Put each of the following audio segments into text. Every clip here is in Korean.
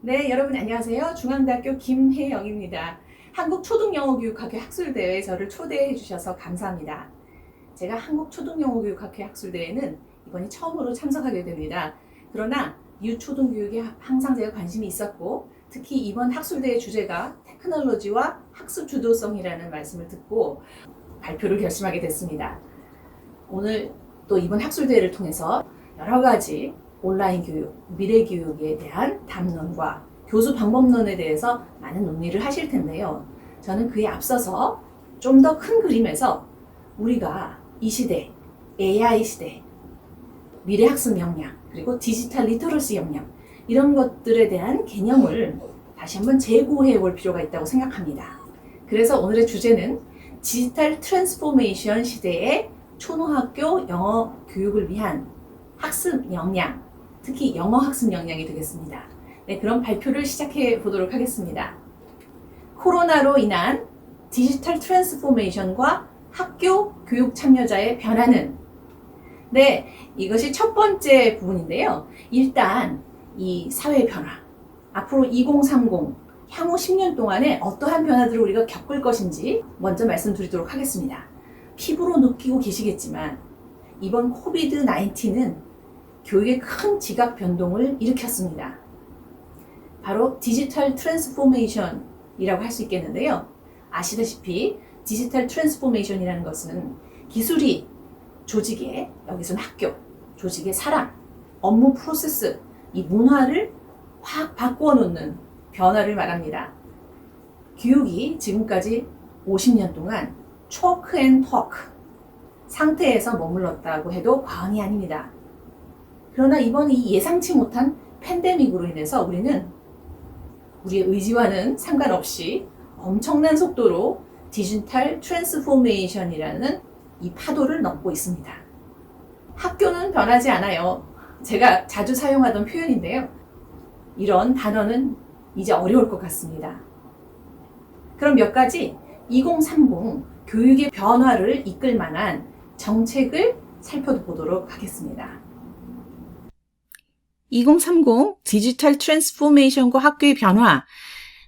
네, 여러분 안녕하세요. 중앙대학교 김혜영입니다. 한국초등영어교육학회 학술대회에 저를 초대해 주셔서 감사합니다. 제가 한국초등영어교육학회 학술대회는 이번이 처음으로 참석하게 됩니다. 그러나 유초등교육에 항상 제가 관심이 있었고, 특히 이번 학술대회 주제가 테크놀로지와 학습 주도성이라는 말씀을 듣고 발표를 결심하게 됐습니다. 오늘 또 이번 학술대회를 통해서 여러 가지 온라인 교육, 미래 교육에 대한 담론과 교수 방법론에 대해서 많은 논의를 하실 텐데요. 저는 그에 앞서서 좀 더 큰 그림에서 우리가 이 시대, AI 시대, 미래 학습 역량, 그리고 디지털 리터러시 역량, 이런 것들에 대한 개념을 다시 한번 재고해 볼 필요가 있다고 생각합니다. 그래서 오늘의 주제는 디지털 트랜스포메이션 시대의 초등학교 영어 교육을 위한 학습 역량, 특히 영어 학습 역량이 되겠습니다. 네, 그럼 발표를 시작해 보도록 하겠습니다. 코로나로 인한 디지털 트랜스포메이션과 학교 교육 참여자의 변화는? 네, 이것이 첫 번째 부분인데요. 일단 이 사회 변화, 앞으로 2030, 향후 10년 동안에 어떠한 변화들을 우리가 겪을 것인지 먼저 말씀드리도록 하겠습니다. 피부로 느끼고 계시겠지만 이번 코비드 19은 교육에 큰 지각 변동을 일으켰습니다. 바로 디지털 트랜스포메이션이라고 할 수 있겠는데요. 아시다시피 디지털 트랜스포메이션이라는 것은 기술이 조직의, 여기서는 학교, 조직의 사람, 업무 프로세스, 이 문화를 확 바꾸어 놓는 변화를 말합니다. 교육이 지금까지 50년 동안 초크 앤 토크 상태에서 머물렀다고 해도 과언이 아닙니다. 그러나 이번 이 예상치 못한 팬데믹으로 인해서 우리는 우리의 의지와는 상관없이 엄청난 속도로 디지털 트랜스포메이션이라는 이 파도를 넘고 있습니다. 학교는 변하지 않아요. 제가 자주 사용하던 표현인데요. 이런 단어는 이제 어려울 것 같습니다. 그럼 몇 가지 2030 교육의 변화를 이끌 만한 정책을 살펴보도록 하겠습니다. 2030 디지털 트랜스포메이션과 학교의 변화.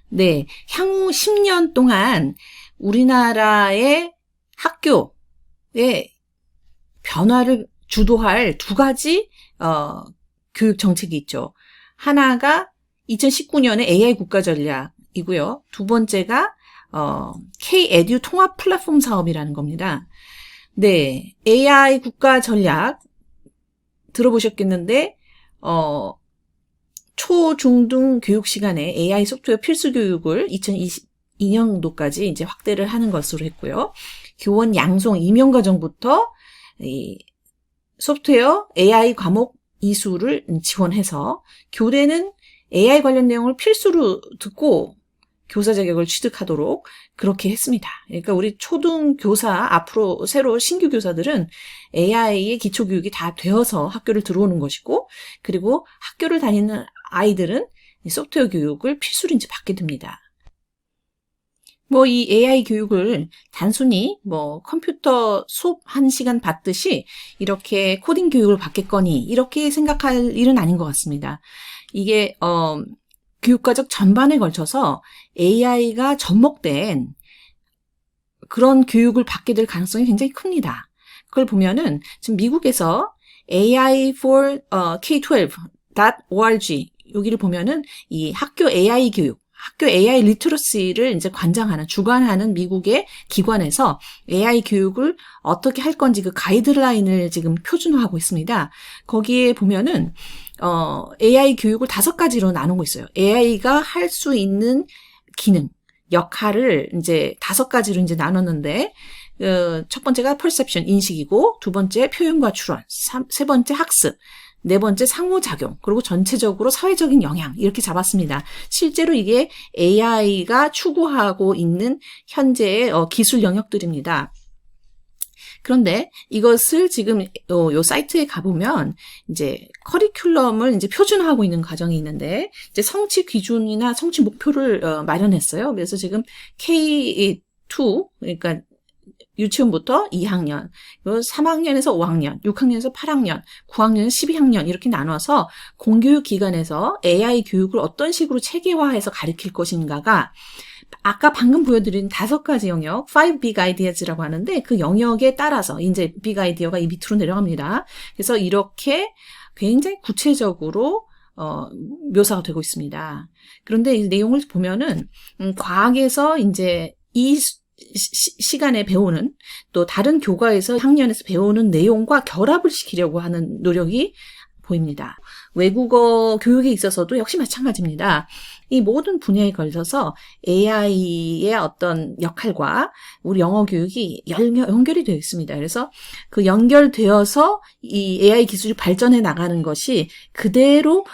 네, 향후 10년 동안 우리나라의 학교의 변화를 주도할 두 가지 교육 정책이 있죠. 하나가 2019년에 AI 국가 전략이고요. 두 번째가 K-에듀 통합 플랫폼 사업이라는 겁니다. 네, AI 국가 전략 들어보셨겠는데 초, 중, 등 교육 시간에 AI 소프트웨어 필수 교육을 2022년도까지 이제 확대를 하는 것으로 했고요. 교원 양성 임용과정부터 이 소프트웨어 AI 과목 이수를 지원해서 교대는 AI 관련 내용을 필수로 듣고 교사 자격을 취득하도록 그렇게 했습니다. 그러니까 우리 초등 교사, 앞으로 새로 신규 교사들은 AI의 기초 교육이 다 되어서 학교를 들어오는 것이고, 그리고 학교를 다니는 아이들은 소프트웨어 교육을 필수로 이제 받게 됩니다. 이 AI 교육을 단순히 컴퓨터 수업 1시간 받듯이 이렇게 코딩 교육을 받겠거니 이렇게 생각할 일은 아닌 것 같습니다. 이게 교육과정 전반에 걸쳐서 AI가 접목된 그런 교육을 받게 될 가능성이 굉장히 큽니다. 그걸 보면은 지금 미국에서 AI for K12.org 여기를 보면은 이 학교 AI 교육, 학교 AI 리터러시를 이제 주관하는 미국의 기관에서 AI 교육을 어떻게 할 건지 그 가이드라인을 지금 표준화하고 있습니다. 거기에 보면은 AI 교육을 5가지로 나누고 있어요. AI가 할 수 있는 기능, 역할을 이제 5가지로 이제 나눴는데, 첫 번째가 perception, 인식이고, 두 번째 표현과 추론, 세 번째 학습, 네 번째 상호작용, 그리고 전체적으로 사회적인 영향, 이렇게 잡았습니다. 실제로 이게 AI가 추구하고 있는 현재의 기술 영역들입니다. 그런데 이것을 지금 요 사이트에 가보면 이제 커리큘럼을 이제 표준화하고 있는 과정이 있는데 이제 성취 기준이나 성취 목표를 마련했어요. 그래서 지금 K2 그러니까 유치원부터 2학년, 3학년에서 5학년, 6학년에서 8학년, 9학년에서 12학년 이렇게 나눠서 공교육 기관에서 AI 교육을 어떤 식으로 체계화해서 가르칠 것인가가 아까 방금 보여드린 5가지 영역, 5 big ideas라고 하는데 그 영역에 따라서 이제 big idea가 이 밑으로 내려갑니다. 그래서 이렇게 굉장히 구체적으로 묘사가 되고 있습니다. 그런데 이 내용을 보면은 과학에서 이제 이 시간에 배우는 또 다른 교과에서 학년에서 배우는 내용과 결합을 시키려고 하는 노력이 보입니다. 외국어 교육에 있어서도 역시 마찬가지입니다. 이 모든 분야에 걸쳐서 AI의 어떤 역할과 우리 영어 교육이 연결이 되어 있습니다. 그래서 그 연결되어서 이 AI 기술이 발전해 나가는 것이 그대로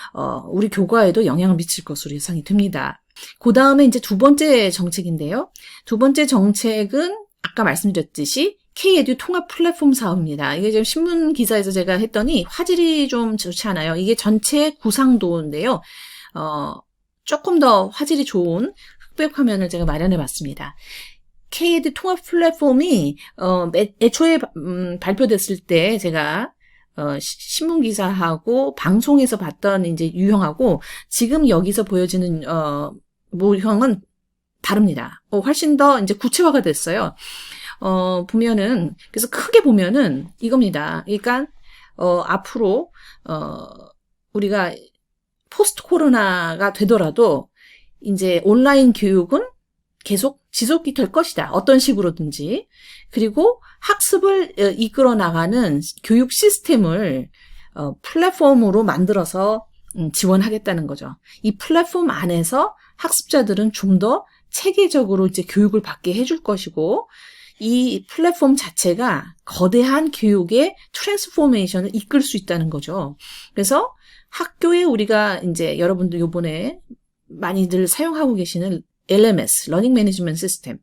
우리 교과에도 영향을 미칠 것으로 예상이 됩니다. 그 다음에 이제 두 번째 정책인데요. 두 번째 정책은 아까 말씀드렸듯이 K-에듀 통합 플랫폼 사업입니다. 이게 지금 신문 기사에서 제가 했더니 화질이 좀 좋지 않아요. 이게 전체 구상도인데요. 조금 더 화질이 좋은 흑백 화면을 제가 마련해 봤습니다. K-에듀 통합 플랫폼이 애초에 발표됐을 때 제가 신문 기사하고 방송에서 봤던 이제 유형하고 지금 여기서 보여지는 모형은 다릅니다. 훨씬 더 이제 구체화가 됐어요. 보면은, 그래서 크게 보면은 이겁니다. 그러니까, 앞으로, 우리가 포스트 코로나가 되더라도 이제 온라인 교육은 계속 지속이 될 것이다. 어떤 식으로든지. 그리고 학습을 이끌어 나가는 교육 시스템을 플랫폼으로 만들어서 지원하겠다는 거죠. 이 플랫폼 안에서 학습자들은 좀 더 체계적으로 이제 교육을 받게 해줄 것이고, 이 플랫폼 자체가 거대한 교육의 트랜스포메이션을 이끌 수 있다는 거죠. 그래서 학교에 우리가 이제 여러분들 요번에 많이들 사용하고 계시는 LMS, 러닝 매니지먼트 시스템,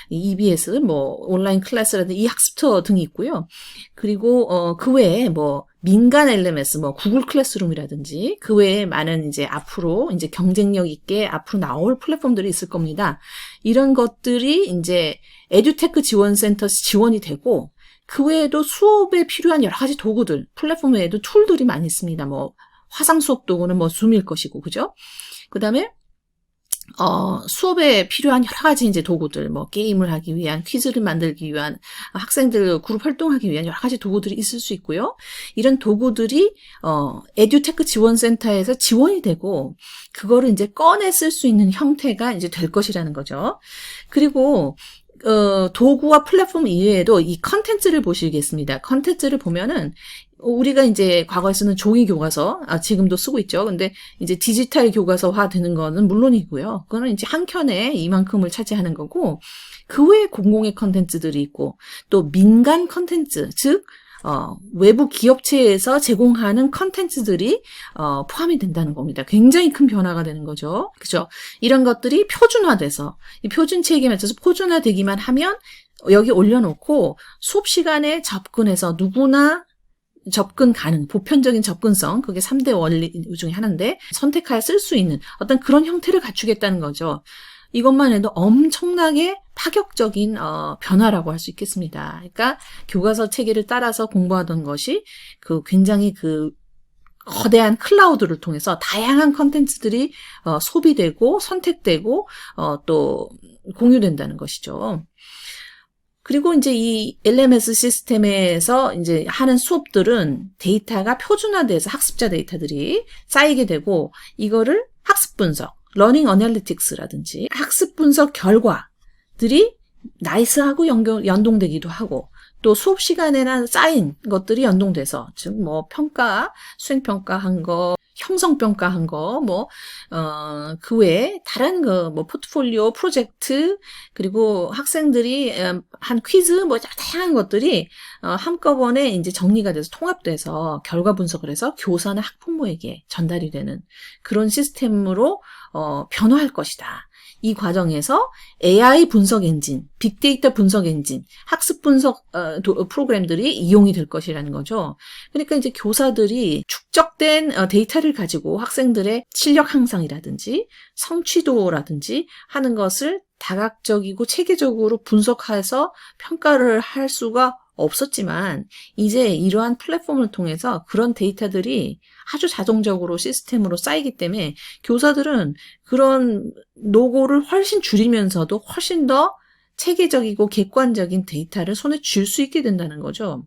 EBS, 온라인 클래스라든지 이 학습터 등이 있고요. 그리고, 그 외에 민간 LMS, 구글 클래스룸이라든지, 그 외에 많은 이제 앞으로 이제 경쟁력 있게 앞으로 나올 플랫폼들이 있을 겁니다. 이런 것들이 이제 에듀테크 지원센터 지원이 되고, 그 외에도 수업에 필요한 여러 가지 도구들, 플랫폼 외에도 툴들이 많이 있습니다. 화상 수업 도구는 줌일 것이고, 그죠? 그 다음에, 수업에 필요한 여러 가지 이제 도구들, 게임을 하기 위한, 퀴즈를 만들기 위한, 학생들 그룹 활동하기 위한 여러 가지 도구들이 있을 수 있고요. 이런 도구들이, 에듀테크 지원센터에서 지원이 되고, 그거를 이제 꺼내 쓸 수 있는 형태가 이제 될 것이라는 거죠. 그리고, 도구와 플랫폼 이외에도 이 컨텐츠를 보시겠습니다. 컨텐츠를 보면은, 우리가 이제 과거에서는 종이 교과서, 지금도 쓰고 있죠. 근데 이제 디지털 교과서화 되는 거는 물론이고요. 그거는 이제 한 켠에 이만큼을 차지하는 거고, 그 외에 공공의 컨텐츠들이 있고, 또 민간 컨텐츠, 즉, 외부 기업체에서 제공하는 컨텐츠들이, 포함이 된다는 겁니다. 굉장히 큰 변화가 되는 거죠. 그죠? 이런 것들이 표준화돼서, 이 표준 체계에 맞춰서 표준화되기만 하면, 여기 올려놓고, 수업 시간에 접근해서 누구나 접근 가능, 보편적인 접근성, 그게 3대 원리 중에 하나인데 선택하여 쓸 수 있는 어떤 그런 형태를 갖추겠다는 거죠. 이것만 해도 엄청나게 파격적인 변화라고 할 수 있겠습니다. 그러니까 교과서 체계를 따라서 공부하던 것이 굉장히 거대한 클라우드를 통해서 다양한 컨텐츠들이 소비되고 선택되고 또 공유된다는 것이죠. 그리고 이제 이 LMS 시스템에서 이제 하는 수업들은 데이터가 표준화돼서 학습자 데이터들이 쌓이게 되고 이거를 학습 분석, 러닝 어널리틱스라든지 학습 분석 결과들이 나이스하고 연동되기도 하고 또 수업 시간에나 쌓인 것들이 연동돼서 즉 평가, 수행 평가한 거, 형성 평가한 거, 그 외에 다른 포트폴리오 프로젝트 그리고 학생들이 한 퀴즈 다양한 것들이 한꺼번에 이제 정리가 돼서 통합돼서 결과 분석을 해서 교사나 학부모에게 전달이 되는 그런 시스템으로 변화할 것이다. 이 과정에서 AI 분석 엔진, 빅데이터 분석 엔진, 학습 분석 프로그램들이 이용이 될 것이라는 거죠. 그러니까 이제 교사들이 축적된 데이터를 가지고 학생들의 실력 향상이라든지 성취도라든지 하는 것을 다각적이고 체계적으로 분석해서 평가를 할 수가 없었지만 이제 이러한 플랫폼을 통해서 그런 데이터들이 아주 자동적으로 시스템으로 쌓이기 때문에 교사들은 그런 노고를 훨씬 줄이면서도 훨씬 더 체계적이고 객관적인 데이터를 손에 쥘 수 있게 된다는 거죠.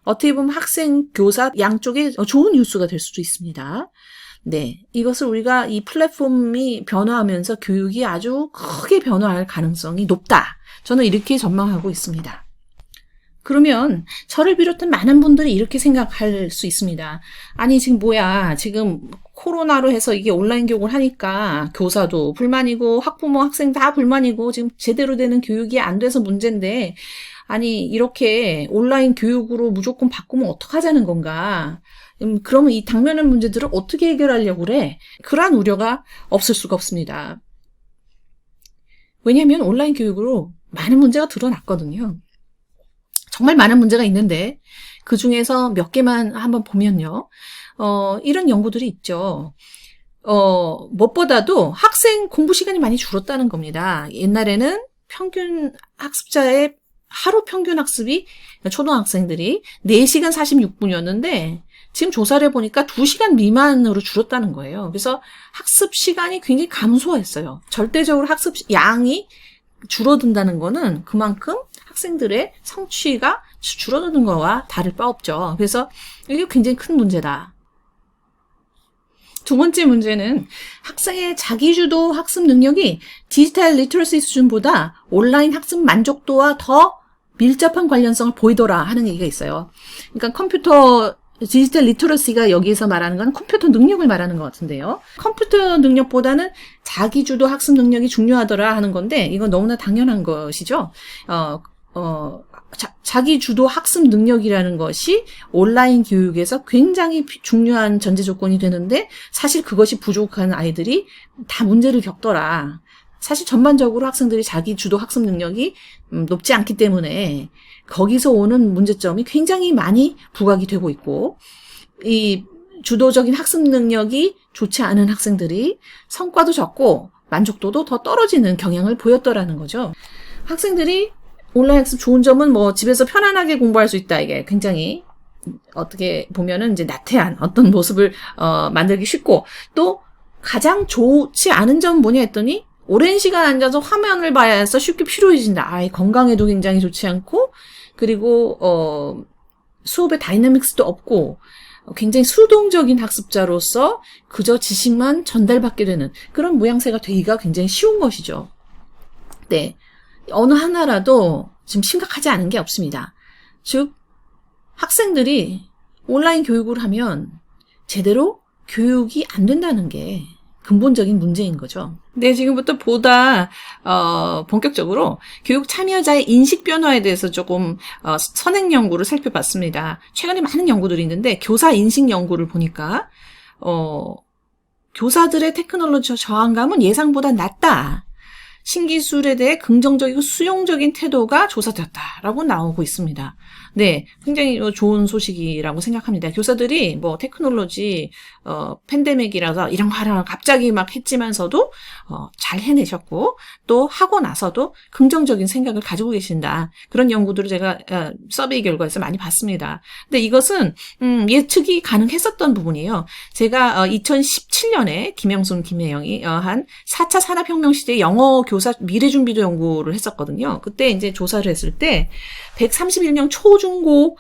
어떻게 보면 학생, 교사 양쪽에 좋은 뉴스가 될 수도 있습니다. 네, 이것을 우리가 이 플랫폼이 변화하면서 교육이 아주 크게 변화할 가능성이 높다. 저는 이렇게 전망하고 있습니다. 그러면 저를 비롯한 많은 분들이 이렇게 생각할 수 있습니다. 아니 지금 뭐야, 지금 코로나로 해서 이게 온라인 교육을 하니까 교사도 불만이고 학부모 학생 다 불만이고 지금 제대로 되는 교육이 안 돼서 문제인데, 아니 이렇게 온라인 교육으로 무조건 바꾸면 어떡하자는 건가. 그러면 이 당면의 문제들을 어떻게 해결하려고 그래? 그러한 우려가 없을 수가 없습니다. 왜냐하면 온라인 교육으로 많은 문제가 드러났거든요. 정말 많은 문제가 있는데 그 중에서 몇 개만 한번 보면요. 이런 연구들이 있죠. 무엇보다도 학생 공부 시간이 많이 줄었다는 겁니다. 옛날에는 평균 학습자의 하루 평균 학습이 초등학생들이 4시간 46분이었는데 지금 조사를 해보니까 2시간 미만으로 줄었다는 거예요. 그래서 학습 시간이 굉장히 감소했어요. 절대적으로 학습 양이 줄어든다는 거는 그만큼 학생들의 성취가 줄어드는 거와 다를 바 없죠. 그래서 이게 굉장히 큰 문제다. 두 번째 문제는 학생의 자기주도 학습 능력이 디지털 리터러시 수준보다 온라인 학습 만족도와 더 밀접한 관련성을 보이더라 하는 얘기가 있어요. 그러니까 디지털 리터러시가 여기에서 말하는 건 컴퓨터 능력을 말하는 것 같은데요. 컴퓨터 능력보다는 자기주도 학습 능력이 중요하더라 하는 건데 이건 너무나 당연한 것이죠. 자기주도 학습 능력이라는 것이 온라인 교육에서 굉장히 중요한 전제 조건이 되는데 사실 그것이 부족한 아이들이 다 문제를 겪더라. 사실 전반적으로 학생들이 자기주도 학습 능력이 높지 않기 때문에 거기서 오는 문제점이 굉장히 많이 부각이 되고 있고, 이 주도적인 학습 능력이 좋지 않은 학생들이 성과도 적고 만족도도 더 떨어지는 경향을 보였더라는 거죠. 학생들이 온라인 학습 좋은 점은 뭐 집에서 편안하게 공부할 수 있다. 이게 굉장히 어떻게 보면은 이제 나태한 어떤 모습을 만들기 쉽고, 또 가장 좋지 않은 점은 뭐냐 했더니 오랜 시간 앉아서 화면을 봐야 해서 쉽게 피로해진다. 아이 건강에도 굉장히 좋지 않고, 그리고 수업의 다이내믹스도 없고 굉장히 수동적인 학습자로서 그저 지식만 전달받게 되는 그런 모양새가 되기가 굉장히 쉬운 것이죠. 네, 어느 하나라도 지금 심각하지 않은 게 없습니다. 즉 학생들이 온라인 교육을 하면 제대로 교육이 안 된다는 게 근본적인 문제인 거죠. 네, 지금부터 보다 본격적으로 교육 참여자의 인식 변화에 대해서 조금 선행 연구를 살펴봤습니다. 최근에 많은 연구들이 있는데 교사 인식 연구를 보니까 교사들의 테크놀로지 저항감은 예상보다 낮다. 신기술에 대해 긍정적이고 수용적인 태도가 조사되었다라고 나오고 있습니다. 네, 굉장히 좋은 소식이라고 생각합니다. 교사들이 뭐 테크놀로지 팬데믹이라서 이런 거 하라 갑자기 막 했지만서도 잘 해내셨고 또 하고 나서도 긍정적인 생각을 가지고 계신다. 그런 연구들을 제가 서베이 결과에서 많이 봤습니다. 근데 이것은 예측이 가능했었던 부분이에요. 제가 2017년에 김영순, 김혜영이 한 4차 산업혁명 시대 영어 교사 미래준비도 연구를 했었거든요. 그때 이제 조사를 했을 때 131명 초중고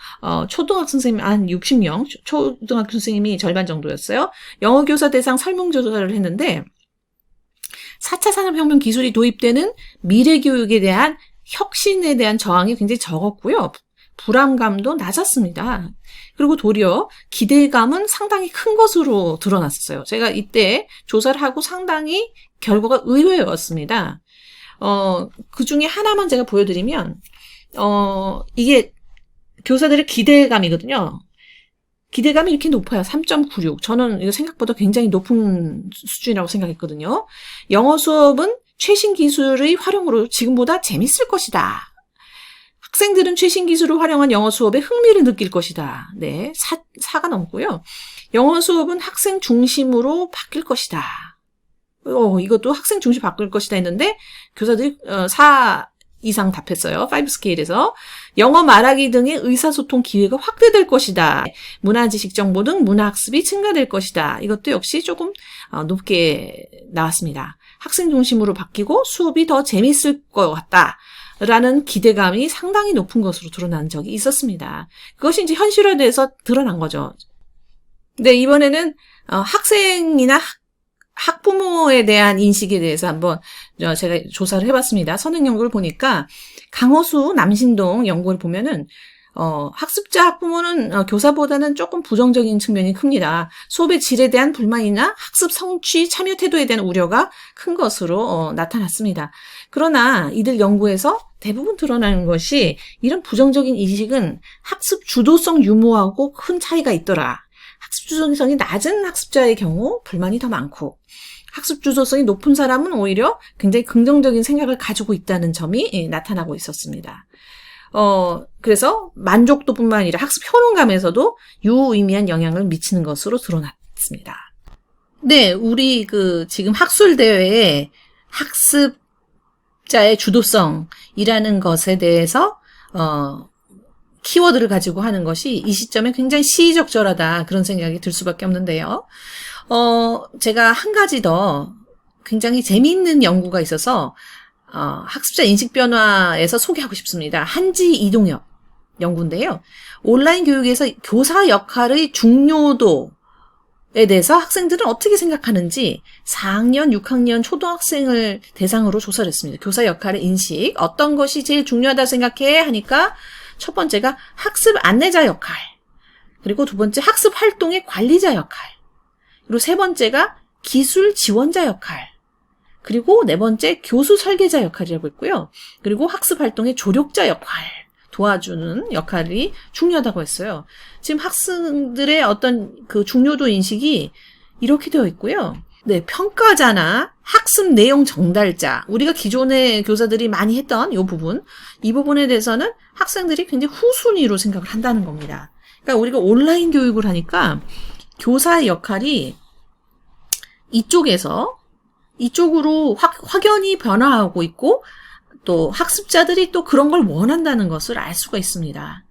초등학생 선생님 한 60명 초등학교 선생님이 절반 정도였어요. 영어 교사 대상 설문조사를 했는데 4차 산업혁명 기술이 도입되는 미래 교육에 대한 혁신에 대한 저항이 굉장히 적었고요. 불안감도 낮았습니다. 그리고 도리어 기대감은 상당히 큰 것으로 드러났었어요. 제가 이때 조사를 하고 상당히 결과가 의외였습니다. 그 중에 하나만 제가 보여드리면 이게 교사들의 기대감이거든요. 기대감이 이렇게 높아요. 3.96. 저는 이거 생각보다 굉장히 높은 수준이라고 생각했거든요. 영어 수업은 최신 기술의 활용으로 지금보다 재밌을 것이다. 학생들은 최신 기술을 활용한 영어 수업에 흥미를 느낄 것이다. 네, 4가 넘고요. 영어 수업은 학생 중심으로 바뀔 것이다. 이것도 학생 중시 바꿀 것이다 했는데 교사들이 4 이상 답했어요. 5 스케일에서. 영어 말하기 등의 의사소통 기회가 확대될 것이다. 문화지식 정보 등 문화학습이 증가될 것이다. 이것도 역시 조금 높게 나왔습니다. 학생 중심으로 바뀌고 수업이 더 재밌을 것 같다. 라는 기대감이 상당히 높은 것으로 드러난 적이 있었습니다. 그것이 이제 현실화돼서 드러난 거죠. 네, 이번에는 학생이나 학부모에 대한 인식에 대해서 한번 제가 조사를 해봤습니다. 선행 연구를 보니까 강호수 남신동 연구를 보면은 학습자 학부모는 교사보다는 조금 부정적인 측면이 큽니다. 수업의 질에 대한 불만이나 학습 성취 참여 태도에 대한 우려가 큰 것으로 나타났습니다. 그러나 이들 연구에서 대부분 드러나는 것이 이런 부정적인 인식은 학습 주도성 유무하고 큰 차이가 있더라. 학습 주도성이 낮은 학습자의 경우 불만이 더 많고 학습 주도성이 높은 사람은 오히려 굉장히 긍정적인 생각을 가지고 있다는 점이 나타나고 있었습니다. 그래서 만족도뿐만 아니라 학습 효능감에서도 유의미한 영향을 미치는 것으로 드러났습니다. 네, 우리 지금 학술 대회에 학습자의 주도성이라는 것에 대해서 키워드를 가지고 하는 것이 이 시점에 굉장히 시의적절하다 그런 생각이 들 수밖에 없는데요. 제가 한 가지 더 굉장히 재미있는 연구가 있어서 학습자 인식 변화에서 소개하고 싶습니다. 한지 이동엽 연구인데요. 온라인 교육에서 교사 역할의 중요도에 대해서 학생들은 어떻게 생각하는지 4학년, 6학년 초등학생을 대상으로 조사를 했습니다. 교사 역할의 인식, 어떤 것이 제일 중요하다 생각해 하니까 첫 번째가 학습 안내자 역할, 그리고 두 번째 학습 활동의 관리자 역할, 그리고 세 번째가 기술 지원자 역할, 그리고 네 번째 교수 설계자 역할이라고 했고요. 그리고 학습 활동의 조력자 역할, 도와주는 역할이 중요하다고 했어요. 지금 학생들의 어떤 중요도 인식이 이렇게 되어 있고요. 네, 평가자나 학습 내용 전달자, 우리가 기존의 교사들이 많이 했던 이 부분에 대해서는 학생들이 굉장히 후순위로 생각을 한다는 겁니다. 그러니까 우리가 온라인 교육을 하니까 교사의 역할이 이쪽으로 확연히 변화하고 있고 또 학습자들이 또 그런 걸 원한다는 것을 알 수가 있습니다.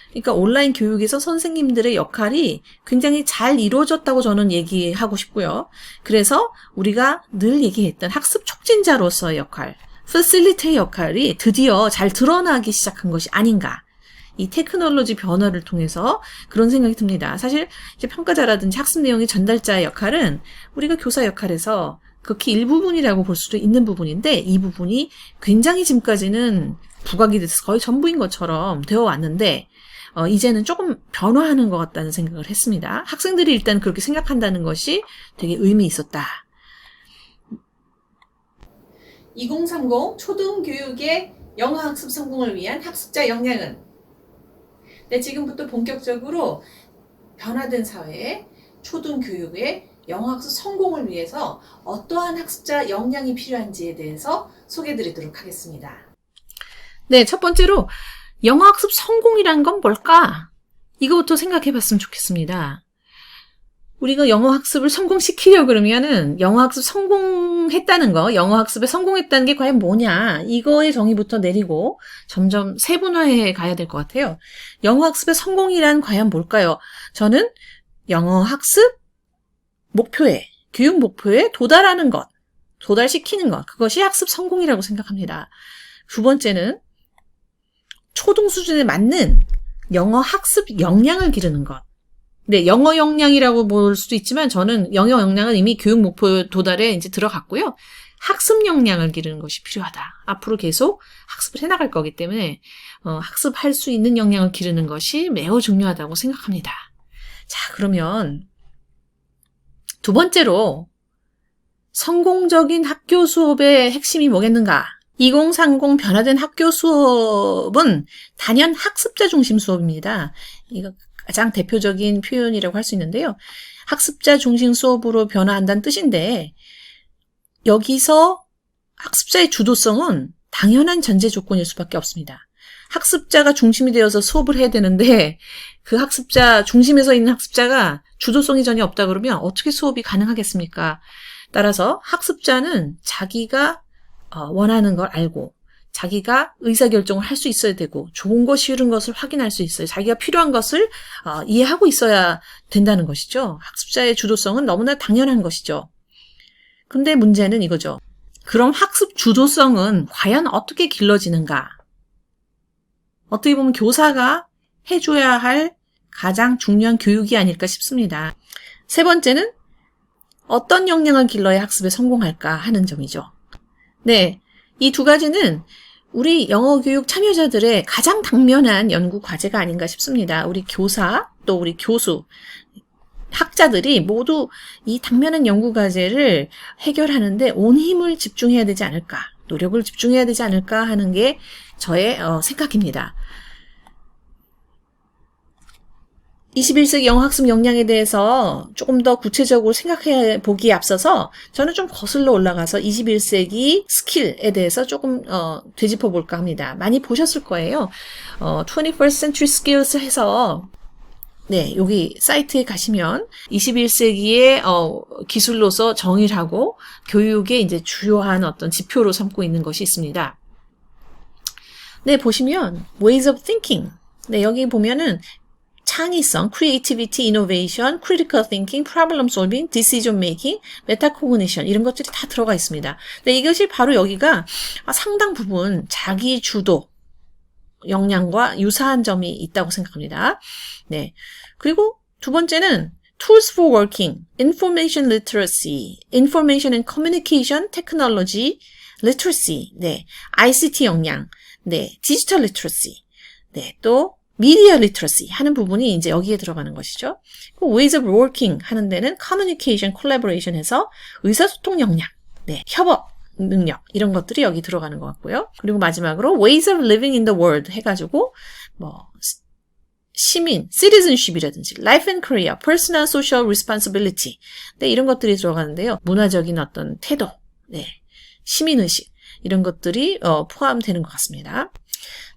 그러니까 온라인 교육에서 선생님들의 역할이 굉장히 잘 이루어졌다고 저는 얘기하고 싶고요. 그래서 우리가 늘 얘기했던 학습 촉진자로서의 역할, facilitator 역할이 드디어 잘 드러나기 시작한 것이 아닌가. 이 테크놀로지 변화를 통해서 그런 생각이 듭니다. 사실 이제 평가자라든지 학습 내용의 전달자의 역할은 우리가 교사 역할에서 극히 일부분이라고 볼 수도 있는 부분인데 이 부분이 굉장히 지금까지는 부각이 돼서 거의 전부인 것처럼 되어 왔는데 이제는 조금 변화하는 것 같다는 생각을 했습니다. 학생들이 일단 그렇게 생각한다는 것이 되게 의미 있었다. 2030 초등교육의 영어학습 성공을 위한 학습자 역량은? 네, 지금부터 본격적으로 변화된 사회에 초등교육의 영어학습 성공을 위해서 어떠한 학습자 역량이 필요한지에 대해서 소개해드리도록 하겠습니다. 네, 첫 번째로 영어학습 성공이란 건 뭘까? 이거부터 생각해봤으면 좋겠습니다. 우리가 영어학습을 성공시키려고 그러면은 영어학습 성공했다는 거, 영어학습에 성공했다는 게 과연 뭐냐, 이거의 정의부터 내리고 점점 세분화해 가야 될 것 같아요. 영어학습의 성공이란 과연 뭘까요? 저는 영어학습 목표에, 교육 목표에 도달하는 것, 도달시키는 것, 그것이 학습 성공이라고 생각합니다. 두 번째는 초등 수준에 맞는 영어 학습 역량을 기르는 것. 네, 영어 역량이라고 볼 수도 있지만 저는 영어 역량은 이미 교육 목표 도달에 이제 들어갔고요. 학습 역량을 기르는 것이 필요하다. 앞으로 계속 학습을 해나갈 거기 때문에 학습할 수 있는 역량을 기르는 것이 매우 중요하다고 생각합니다. 자, 그러면 두 번째로 성공적인 학교 수업의 핵심이 뭐겠는가? 2030 변화된 학교 수업은 단연 학습자 중심 수업입니다. 이거 가장 대표적인 표현이라고 할 수 있는데요. 학습자 중심 수업으로 변화한다는 뜻인데 여기서 학습자의 주도성은 당연한 전제 조건일 수밖에 없습니다. 학습자가 중심이 되어서 수업을 해야 되는데 그 학습자 중심에 서 있는 학습자가 주도성이 전혀 없다 그러면 어떻게 수업이 가능하겠습니까? 따라서 학습자는 자기가 원하는 걸 알고 자기가 의사결정을 할 수 있어야 되고 좋은 것이 싫은 것을 확인할 수 있어요. 자기가 필요한 것을 이해하고 있어야 된다는 것이죠. 학습자의 주도성은 너무나 당연한 것이죠. 근데 문제는 이거죠. 그럼 학습 주도성은 과연 어떻게 길러지는가? 어떻게 보면 교사가 해줘야 할 가장 중요한 교육이 아닐까 싶습니다. 세 번째는 어떤 역량을 길러야 학습에 성공할까 하는 점이죠. 네, 이 두 가지는 우리 영어교육 참여자들의 가장 당면한 연구 과제가 아닌가 싶습니다. 우리 교사, 또 우리 교수, 학자들이 모두 이 당면한 연구 과제를 해결하는데 온 힘을 집중해야 되지 않을까, 노력을 집중해야 되지 않을까 하는 게 저의 생각입니다. 21세기 영어학습 역량에 대해서 조금 더 구체적으로 생각해 보기에 앞서서 저는 좀 거슬러 올라가서 21세기 스킬에 대해서 조금 되짚어 볼까 합니다. 많이 보셨을 거예요. 21st Century Skills 해서 네, 여기 사이트에 가시면 21세기의 기술로서 정의하고 교육의 이제 주요한 어떤 지표로 삼고 있는 것이 있습니다. 네, 보시면 Ways of Thinking. 네, 여기 보면은 창의성, creativity, innovation, critical thinking, problem solving, decision making, metacognition 이런 것들이 다 들어가 있습니다. 근데 이것이 바로 여기가 상당 부분 자기 주도 역량과 유사한 점이 있다고 생각합니다. 네. 그리고 두 번째는 tools for working, information literacy, information and communication technology literacy, 네. ICT 역량, 네. digital literacy, 네. 또 미디어 리터러시 하는 부분이 이제 여기에 들어가는 것이죠. ways of working 하는 데는 communication, collaboration 해서 의사소통 역량, 네, 협업 능력 이런 것들이 여기 들어가는 것 같고요. 그리고 마지막으로 ways of living in the world 해가지고 뭐 시민, citizenship이라든지 life and career, personal social responsibility 네, 이런 것들이 들어가는데요. 문화적인 어떤 태도, 네, 시민의식 이런 것들이 포함되는 것 같습니다.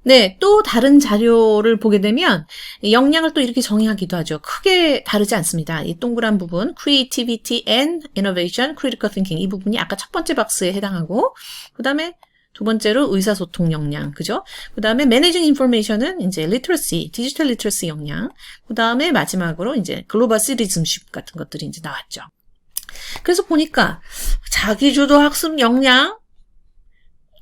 네, 또 다른 자료를 보게 되면 역량을 또 이렇게 정의하기도 하죠. 크게 다르지 않습니다. 이 동그란 부분 creativity and innovation, critical thinking 이 부분이 아까 첫 번째 박스에 해당하고 그 다음에 두 번째로 의사소통 역량, 그죠? 그 다음에 managing information은 이제 literacy, digital literacy 역량 그 다음에 마지막으로 이제 global citizenship 같은 것들이 이제 나왔죠. 그래서 보니까 자기주도 학습 역량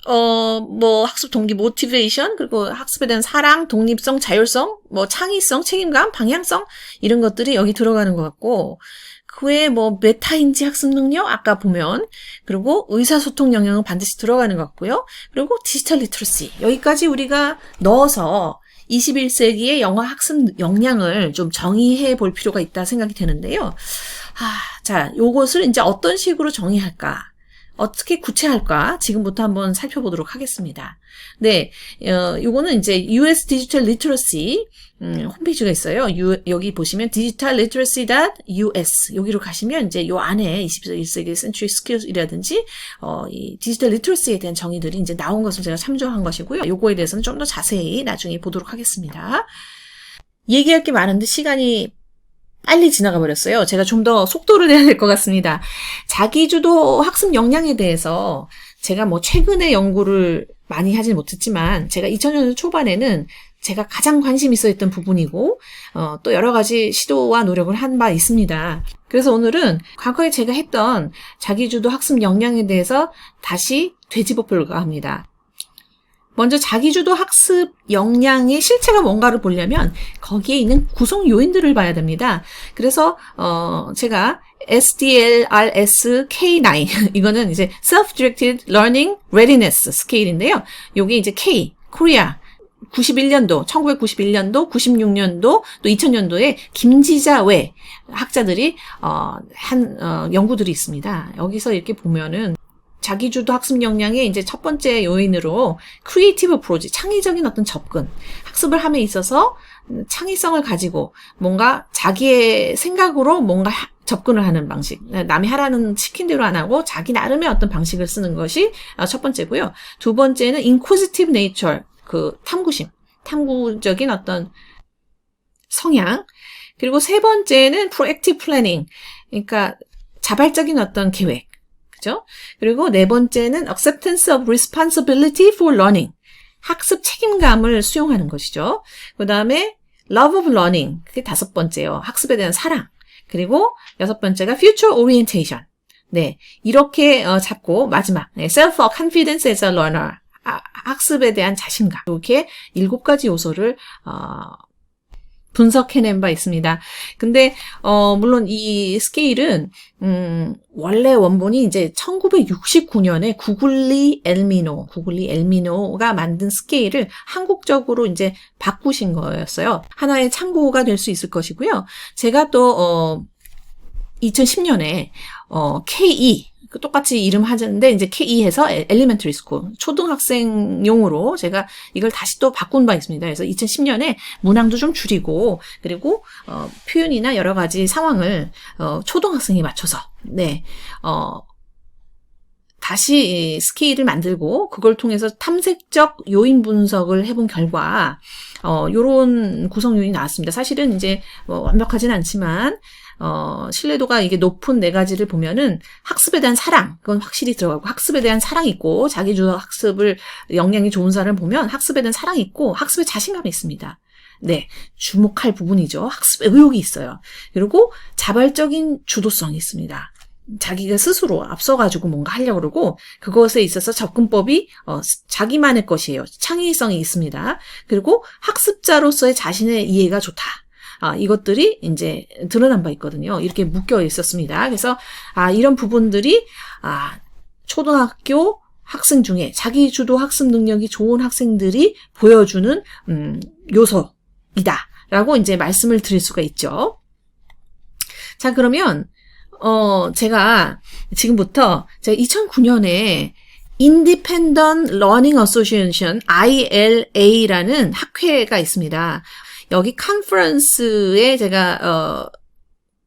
뭐, 학습 동기, 모티베이션, 그리고 학습에 대한 사랑, 독립성, 자율성, 뭐, 창의성, 책임감, 방향성, 이런 것들이 여기 들어가는 것 같고, 그 외에 뭐, 메타인지 학습 능력, 아까 보면, 그리고 의사소통 영역은 반드시 들어가는 것 같고요. 그리고 디지털 리터러시, 여기까지 우리가 넣어서 21세기의 영어 학습 역량을 좀 정의해 볼 필요가 있다 생각이 되는데요. 자, 요것을 이제 어떤 식으로 정의할까? 어떻게 구체할까? 지금부터 한번 살펴보도록 하겠습니다. 네, 요거는 이제 US Digital Literacy 홈페이지가 있어요. 여기 보시면 digitalliteracy.us 여기로 가시면 이제 요 안에 21세기 Century Skills이라든지 이 디지털 리터러시에 대한 정의들이 이제 나온 것을 제가 참조한 것이고요. 요거에 대해서는 좀 더 자세히 나중에 보도록 하겠습니다. 얘기할 게 많은데 시간이 빨리 지나가 버렸어요. 제가 좀 더 속도를 내야 될 것 같습니다. 자기주도 학습 역량에 대해서 제가 뭐 최근에 연구를 많이 하진 못했지만 제가 2000년대 초반에는 제가 가장 관심 있어 했던 부분이고 또 여러 가지 시도와 노력을 한 바 있습니다. 그래서 오늘은 과거에 제가 했던 자기주도 학습 역량에 대해서 다시 되짚어 볼까 합니다. 먼저 자기주도 학습 역량의 실체가 뭔가를 보려면 거기에 있는 구성 요인들을 봐야 됩니다. 그래서 제가 SDLRS K9 이거는 이제 Self-Directed Learning Readiness 스케일인데요. 요게 이제 K, 코리아 91년도, 1991년도, 96년도, 또 2000년도에 김지자 외 학자들이 한 연구들이 있습니다. 여기서 이렇게 보면은 자기주도 학습 역량의 이제 첫 번째 요인으로 크리에이티브 어프로치, 창의적인 어떤 접근, 학습을 함에 있어서 창의성을 가지고 뭔가 자기의 생각으로 뭔가 접근을 하는 방식, 남이 하라는 시킨 대로 안 하고 자기 나름의 어떤 방식을 쓰는 것이 첫 번째고요. 두 번째는 inquisitive nature, 그 탐구심, 탐구적인 어떤 성향. 그리고 세 번째는 proactive planning, 그러니까 자발적인 어떤 계획. 그죠? 그리고 네 번째는 acceptance of responsibility for learning. 학습 책임감을 수용하는 것이죠. 그 다음에 love of learning. 그게 다섯 번째요. 학습에 대한 사랑. 그리고 여섯 번째가 future orientation. 네. 이렇게 잡고 마지막 self-confidence as a learner. 학습에 대한 자신감. 이렇게 7가지 요소를 분석해낸 바 있습니다. 근데 물론 이 스케일은 원래 원본이 이제 1969년에 구글리 엘미노가 만든 스케일을 한국적으로 이제 바꾸신 거였어요. 하나의 참고가 될 수 있을 것이고요. 제가 또 2010년에 KE 똑같이 이름 하는데 이제 KE해서 엘리멘터리 스쿨 초등학생용으로 제가 이걸 다시 또 바꾼 바 있습니다. 그래서 2010년에 문항도 좀 줄이고 그리고 표현이나 여러 가지 상황을 초등학생에 맞춰서 다시 스케일을 만들고 그걸 통해서 탐색적 요인 분석을 해본 결과 요런 구성 요인이 나왔습니다. 사실은 이제 완벽하진 않지만 신뢰도가 이게 높은 4가지를 보면은 학습에 대한 사랑, 그건 확실히 들어가고 학습에 대한 사랑이 있고 자기주도 학습을 역량이 좋은 사람을 보면 학습에 대한 사랑이 있고 학습에 자신감이 있습니다. 네, 주목할 부분이죠. 학습에 의욕이 있어요. 그리고 자발적인 주도성이 있습니다. 자기가 스스로 앞서가지고 뭔가 하려고 그러고 그것에 있어서 접근법이 자기만의 것이에요. 창의성이 있습니다. 그리고 학습자로서의 자신의 이해가 좋다. 이것들이 이제 드러난 바 있거든요. 이렇게 묶여 있었습니다. 그래서 이런 부분들이 초등학교 학생 중에 자기 주도 학습 능력이 좋은 학생들이 보여주는 요소이다라고 이제 말씀을 드릴 수가 있죠. 자, 그러면 제가 지금부터 제가 2009년에 Independent Learning Association ILA라는 학회가 있습니다. 여기 컨퍼런스에 제가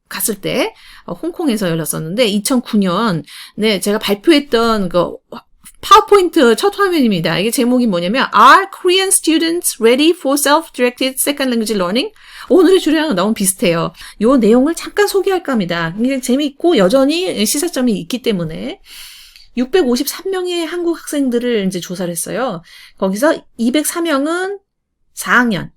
갔을 때 홍콩에서 열렸었는데 2009년 제가 발표했던 그 파워포인트 첫 화면입니다. 이게 제목이 뭐냐면 Are Korean Students Ready for Self-Directed Second Language Learning? 오늘의 주제랑 너무 비슷해요. 요 내용을 잠깐 소개할까 합니다. 굉장히 재미있고 여전히 시사점이 있기 때문에 653명의 한국 학생들을 이제 조사를 했어요. 거기서 204명은 4학년,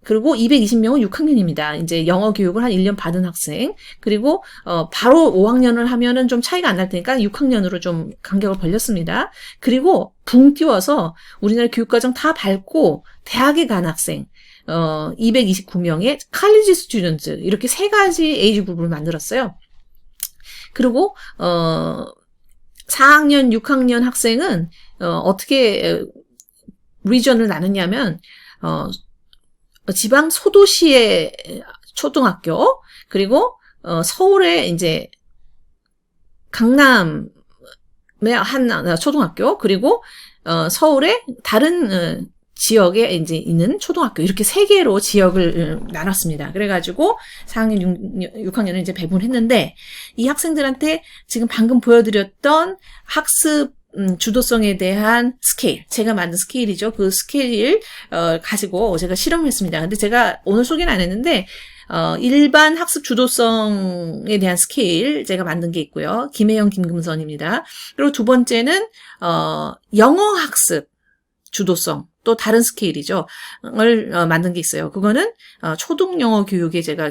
그리고 220명은 6학년입니다. 이제 영어 교육을 한 1년 받은 학생. 그리고 바로 5학년을 하면은 좀 차이가 안 날 테니까 6학년으로 좀 간격을 벌렸습니다. 그리고 붕 띄워서 우리나라 교육과정 다 밟고 대학에 간 학생 229명의 칼리지 스튜던트 이렇게 3가지 에이지 그룹을 만들었어요. 그리고 4학년, 6학년 학생은 어떻게 리전을 나누냐면 지방 소도시의 초등학교, 그리고 서울의 이제 강남의 한 초등학교, 그리고 서울의 다른 지역에 이제 있는 초등학교, 이렇게 3개로 지역을 나눴습니다. 그래가지고 4학년, 6학년을 이제 배분했는데 이 학생들한테 지금 방금 보여드렸던 학습 주도성에 대한 스케일, 제가 만든 스케일이죠. 그 스케일 가지고 제가 실험을 했습니다. 근데 제가 오늘 소개는 안 했는데 일반 학습 주도성에 대한 스케일 제가 만든 게 있고요. 김혜영, 김금선입니다. 그리고 두 번째는 영어 학습 주도성, 또 다른 스케일이죠. 을 만든 게 있어요. 그거는 초등 영어 교육에 제가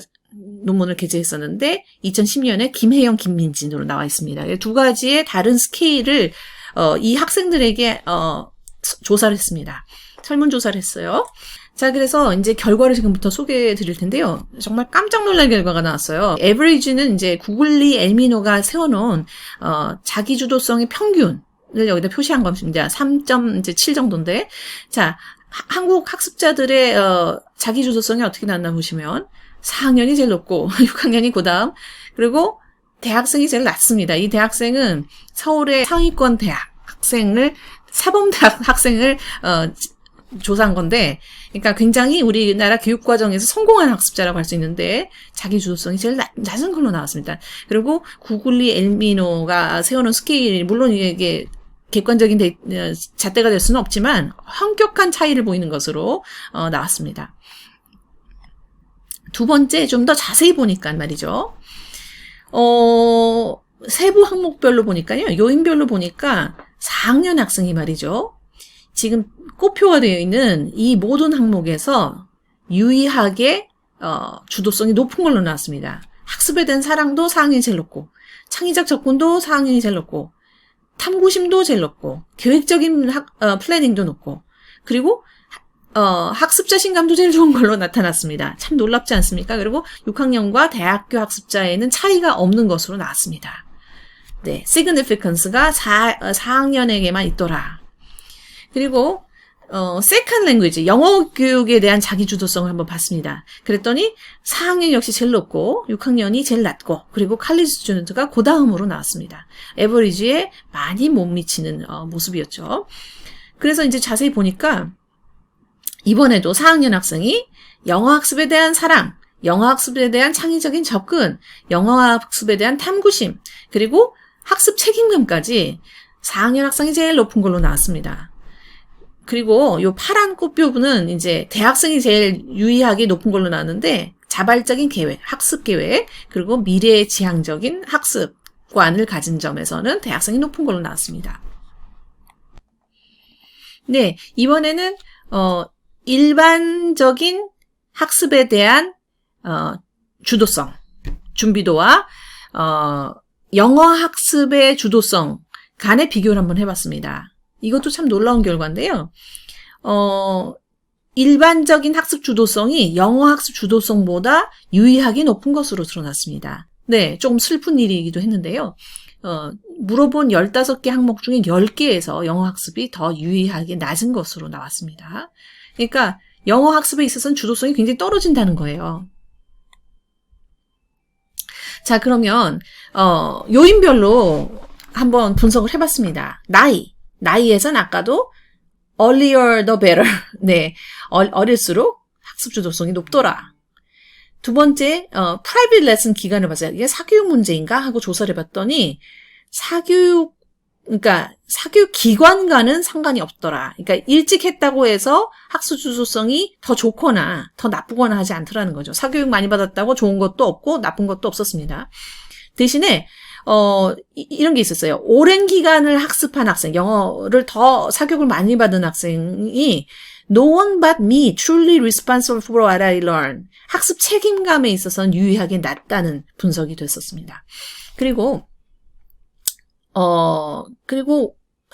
논문을 게재했었는데 2010년에 김혜영, 김민진으로 나와 있습니다. 2가지의 다른 스케일을 이 학생들에게 조사를 했습니다. 설문조사를 했어요. 자, 그래서 이제 결과를 지금부터 소개해 드릴 텐데요. 정말 깜짝 놀랄 결과가 나왔어요. 에버리지는 이제 구글리 엘미노가 세워놓은 자기주도성의 평균을 여기다 표시한 겁니다. 3.7 정도인데, 자, 한국 학습자들의 자기주도성이 어떻게 나왔나 보시면 4학년이 제일 높고 6학년이 그다음, 그리고 대학생이 제일 낮습니다. 이 대학생은 서울의 상위권 대학 학생을, 사범대학 학생을 조사한 건데, 그러니까 굉장히 우리나라 교육과정에서 성공한 학습자라고 할 수 있는데 자기주도성이 제일 낮은 걸로 나왔습니다. 그리고 구글리 엘미노가 세우는 스케일, 물론 이게 객관적인 잣대가 될 수는 없지만 엄격한 차이를 보이는 것으로 나왔습니다. 두 번째, 좀 더 자세히 보니까 말이죠. 세부 항목별로 보니까요. 요인별로 보니까 4학년 학생이 말이죠. 지금 꼽표가 되어 있는 이 모든 항목에서 유의하게 주도성이 높은 걸로 나왔습니다. 학습에 대한 사랑도 4학년이 제일 높고, 창의적 접근도 4학년이 제일 높고, 탐구심도 제일 높고, 계획적인 플래닝도 높고, 그리고 학습자 신감도 제일 좋은 걸로 나타났습니다. 참 놀랍지 않습니까? 그리고 6학년과 대학교 학습자에는 차이가 없는 것으로 나왔습니다. 네, significance가 4학년에게만 있더라. 그리고 second language, 영어 교육에 대한 자기 주도성을 한번 봤습니다. 그랬더니 4학년 역시 제일 높고 6학년이 제일 낮고, 그리고 칼리지 스튜던트가 그 다음으로 나왔습니다. 에버리지에 많이 못 미치는 모습이었죠. 그래서 이제 자세히 보니까 이번에도 4학년 학생이 영어 학습에 대한 사랑, 영어 학습에 대한 창의적인 접근, 영어 학습에 대한 탐구심, 그리고 학습 책임감까지 4학년 학생이 제일 높은 걸로 나왔습니다. 그리고 요 파란 꽃표부는 이제 대학생이 제일 유의하게 높은 걸로 나왔는데, 자발적인 계획, 학습 계획, 그리고 미래 지향적인 학습관을 가진 점에서는 대학생이 높은 걸로 나왔습니다. 네, 이번에는 일반적인 학습에 대한 주도성, 준비도와 영어 학습의 주도성 간의 비교를 한번 해봤습니다. 이것도 참 놀라운 결과인데요. 일반적인 학습 주도성이 영어 학습 주도성보다 유의하게 높은 것으로 드러났습니다. 네, 조금 슬픈 일이기도 했는데요. 물어본 15개 항목 중에 10개에서 영어 학습이 더 유의하게 낮은 것으로 나왔습니다. 그러니까 영어 학습에 있어서는 주도성이 굉장히 떨어진다는 거예요. 자, 그러면 요인별로 한번 분석을 해봤습니다. 나이에선 아까도 earlier the better. 네, 어릴수록 학습 주도성이 높더라. 두 번째, private lesson 기간을 봤어요. 이게 사교육 문제인가 하고 조사를 해봤더니 사교육 기관과는 상관이 없더라. 그러니까 일찍 했다고 해서 학습 주도성이 더 좋거나 더 나쁘거나 하지 않더라는 거죠. 사교육 많이 받았다고 좋은 것도 없고 나쁜 것도 없었습니다. 대신에 이런 게 있었어요. 오랜 기간을 학습한 학생, 영어를 더 사교육을 많이 받은 학생이 No one but me truly responsible for what I learn. 학습 책임감에 있어서는 유의하게 낮다는 분석이 됐었습니다. 그리고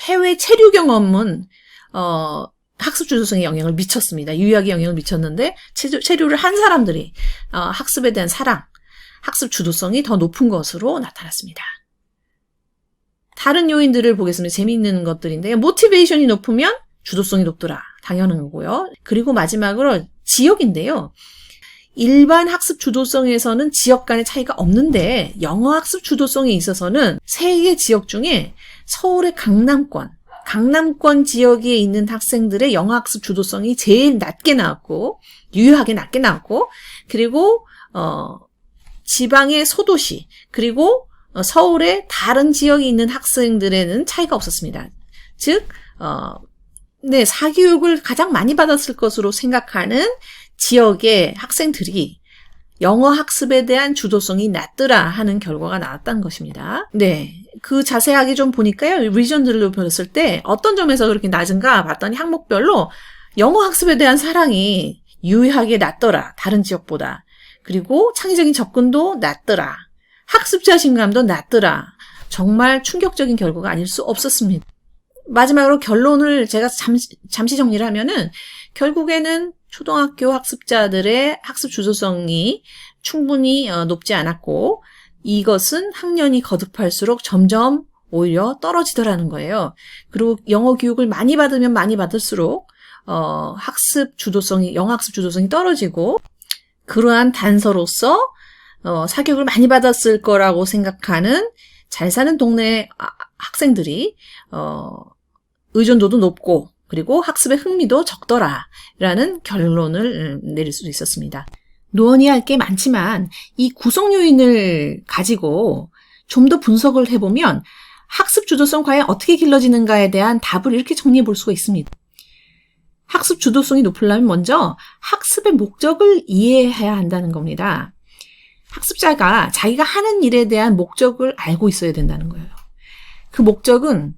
해외 체류 경험은 학습 주도성에 영향을 미쳤습니다. 유의하게 영향을 미쳤는데 체류를 한 사람들이 학습에 대한 사랑, 학습 주도성이 더 높은 것으로 나타났습니다. 다른 요인들을 보겠습니다. 재미있는 것들인데요. 모티베이션이 높으면 주도성이 높더라. 당연한 거고요. 그리고 마지막으로 지역인데요. 일반 학습 주도성에서는 지역 간의 차이가 없는데 영어 학습 주도성에 있어서는 3개 지역 중에 서울의 강남권 지역에 있는 학생들의 영어 학습 주도성이 제일 낮게 나왔고, 유효하게 낮게 나왔고, 그리고 지방의 소도시, 그리고 서울의 다른 지역에 있는 학생들에는 차이가 없었습니다. 즉, 사교육을 가장 많이 받았을 것으로 생각하는 지역의 학생들이 영어 학습에 대한 주도성이 낮더라 하는 결과가 나왔다는 것입니다. 네, 그 자세하게 좀 보니까요. 리전들로 봤을 때 어떤 점에서 그렇게 낮은가 봤더니 항목별로 영어 학습에 대한 사랑이 유의하게 낮더라. 다른 지역보다. 그리고 창의적인 접근도 낮더라. 학습 자신감도 낮더라. 정말 충격적인 결과가 아닐 수 없었습니다. 마지막으로 결론을 제가 잠시 정리를 하면은 결국에는 초등학교 학습자들의 학습 주도성이 충분히 높지 않았고, 이것은 학년이 거듭할수록 점점 오히려 떨어지더라는 거예요. 그리고 영어 교육을 많이 받으면 많이 받을수록 영어 학습 주도성이 떨어지고, 그러한 단서로서 사교육을 많이 받았을 거라고 생각하는 잘 사는 동네 학생들이 의존도도 높고, 그리고 학습의 흥미도 적더라라는 결론을 내릴 수도 있었습니다. 논의할 게 많지만 이 구성 요인을 가지고 좀 더 분석을 해보면 학습 주도성 과연 어떻게 길러지는가에 대한 답을 이렇게 정리해 볼 수가 있습니다. 학습 주도성이 높으려면 먼저 학습의 목적을 이해해야 한다는 겁니다. 학습자가 자기가 하는 일에 대한 목적을 알고 있어야 된다는 거예요. 그 목적은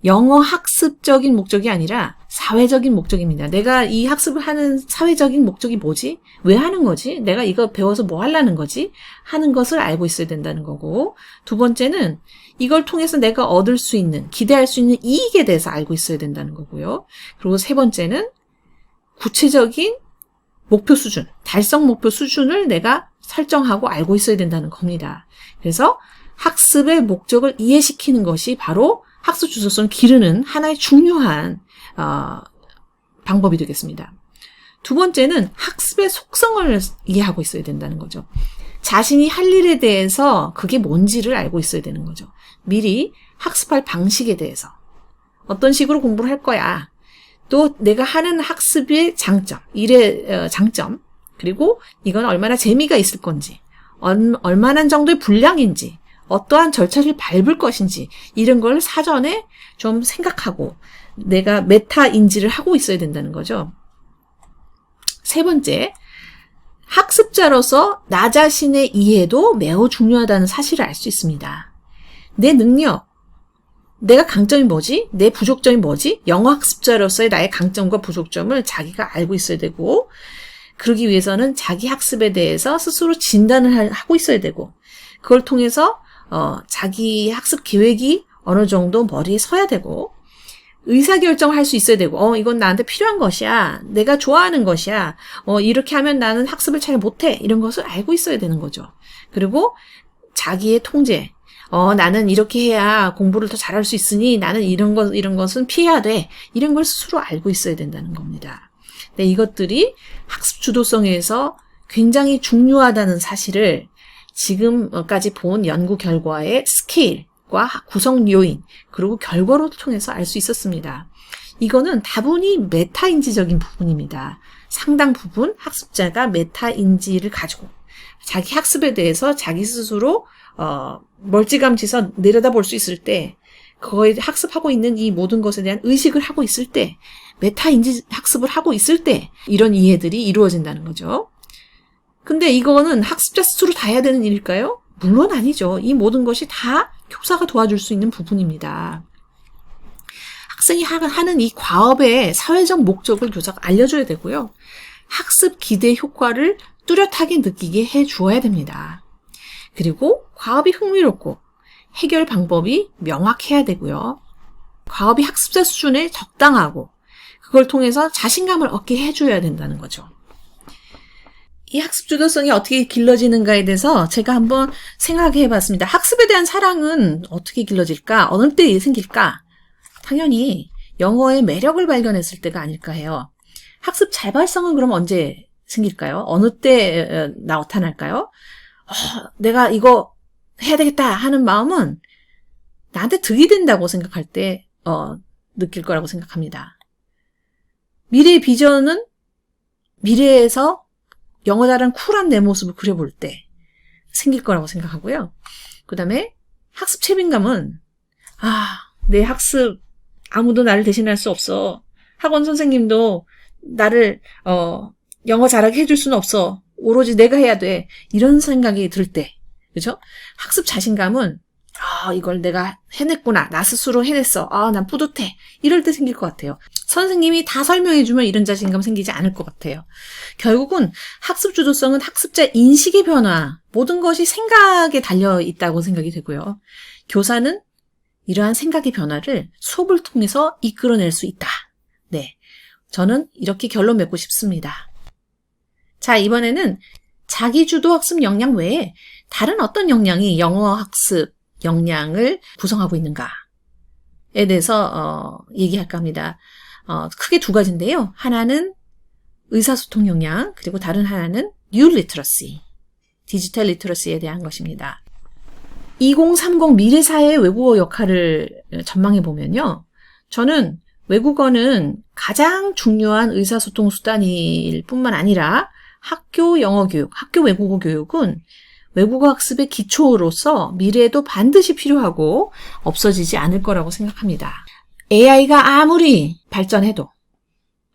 영어 학습적인 목적이 아니라 사회적인 목적입니다. 내가 이 학습을 하는 사회적인 목적이 뭐지? 왜 하는 거지? 내가 이거 배워서 뭐 하려는 거지? 하는 것을 알고 있어야 된다는 거고, 두 번째는 이걸 통해서 내가 얻을 수 있는, 기대할 수 있는 이익에 대해서 알고 있어야 된다는 거고요. 그리고 세 번째는 구체적인 목표 수준, 달성 목표 수준을 내가 설정하고 알고 있어야 된다는 겁니다. 그래서 학습의 목적을 이해시키는 것이 바로 학습 주도성을 기르는 하나의 중요한 방법이 되겠습니다. 두 번째는 학습의 속성을 이해하고 있어야 된다는 거죠. 자신이 할 일에 대해서 그게 뭔지를 알고 있어야 되는 거죠. 미리 학습할 방식에 대해서 어떤 식으로 공부를 할 거야. 또 내가 하는 학습의 장점, 일의 장점, 그리고 이건 얼마나 재미가 있을 건지, 얼마나 정도의 분량인지, 어떠한 절차를 밟을 것인지 이런 걸 사전에 좀 생각하고 내가 메타 인지를 하고 있어야 된다는 거죠. 세 번째, 학습자로서 나 자신의 이해도 매우 중요하다는 사실을 알 수 있습니다. 내 능력, 내가 강점이 뭐지? 내 부족점이 뭐지? 영어 학습자로서의 나의 강점과 부족점을 자기가 알고 있어야 되고, 그러기 위해서는 자기 학습에 대해서 스스로 진단을 하고 있어야 되고, 그걸 통해서 자기 학습 계획이 어느 정도 머리에 서야 되고, 의사결정을 할 수 있어야 되고, 이건 나한테 필요한 것이야. 내가 좋아하는 것이야. 이렇게 하면 나는 학습을 잘 못해. 이런 것을 알고 있어야 되는 거죠. 그리고 자기의 통제. 나는 이렇게 해야 공부를 더 잘할 수 있으니 나는 이런 것은 피해야 돼. 이런 걸 스스로 알고 있어야 된다는 겁니다. 네, 이것들이 학습 주도성에서 굉장히 중요하다는 사실을 지금까지 본 연구 결과의 스케일과 구성 요인, 그리고 결과로 통해서 알 수 있었습니다. 이거는 다분히 메타인지적인 부분입니다. 상당 부분 학습자가 메타인지를 가지고 자기 학습에 대해서 자기 스스로 멀찌감치서 내려다볼 수 있을 때, 그거에 학습하고 있는 이 모든 것에 대한 의식을 하고 있을 때, 메타인지 학습을 하고 있을 때 이런 이해들이 이루어진다는 거죠. 근데 이거는 학습자 스스로 다 해야 되는 일일까요? 물론 아니죠. 이 모든 것이 다 교사가 도와줄 수 있는 부분입니다. 학생이 하는 이 과업의 사회적 목적을 교사가 알려줘야 되고요. 학습 기대 효과를 뚜렷하게 느끼게 해주어야 됩니다. 그리고 과업이 흥미롭고 해결 방법이 명확해야 되고요. 과업이 학습자 수준에 적당하고 그걸 통해서 자신감을 얻게 해줘야 된다는 거죠. 이 학습 주도성이 어떻게 길러지는가에 대해서 제가 한번 생각해 봤습니다. 학습에 대한 사랑은 어떻게 길러질까? 어느 때 생길까? 당연히 영어의 매력을 발견했을 때가 아닐까 해요. 학습 자발성은 그럼 언제 생길까요? 어느 때 나타날까요? 내가 이거 해야 되겠다 하는 마음은 나한테 득이 된다고 생각할 때 느낄 거라고 생각합니다. 미래의 비전은 미래에서 영어 잘하는 쿨한 내 모습을 그려볼 때 생길 거라고 생각하고요. 그 다음에 학습 책임감은 내 학습 아무도 나를 대신할 수 없어. 학원 선생님도 나를 영어 잘하게 해줄 수는 없어. 오로지 내가 해야 돼. 이런 생각이 들 때, 그죠? 학습 자신감은 이걸 내가 해냈구나. 나 스스로 해냈어. 난 뿌듯해. 이럴 때 생길 것 같아요. 선생님이 다 설명해주면 이런 자신감 생기지 않을 것 같아요. 결국은 학습 주도성은 학습자 인식의 변화, 모든 것이 생각에 달려 있다고 생각이 되고요. 교사는 이러한 생각의 변화를 수업을 통해서 이끌어낼 수 있다. 네, 저는 이렇게 결론 맺고 싶습니다. 자, 이번에는 자기주도 학습 역량 외에 다른 어떤 역량이 영어 학습 역량을 구성하고 있는가에 대해서 얘기할까 합니다. 크게 두 가지인데요. 하나는 의사소통 역량, 그리고 다른 하나는 뉴 리터러시, 디지털 리터러시에 대한 것입니다. 2030 미래사회의 외국어 역할을 전망해 보면요. 저는 외국어는 가장 중요한 의사소통 수단일 뿐만 아니라 학교 영어 교육, 학교 외국어 교육은 외국어 학습의 기초로서 미래에도 반드시 필요하고 없어지지 않을 거라고 생각합니다. AI가 아무리 발전해도,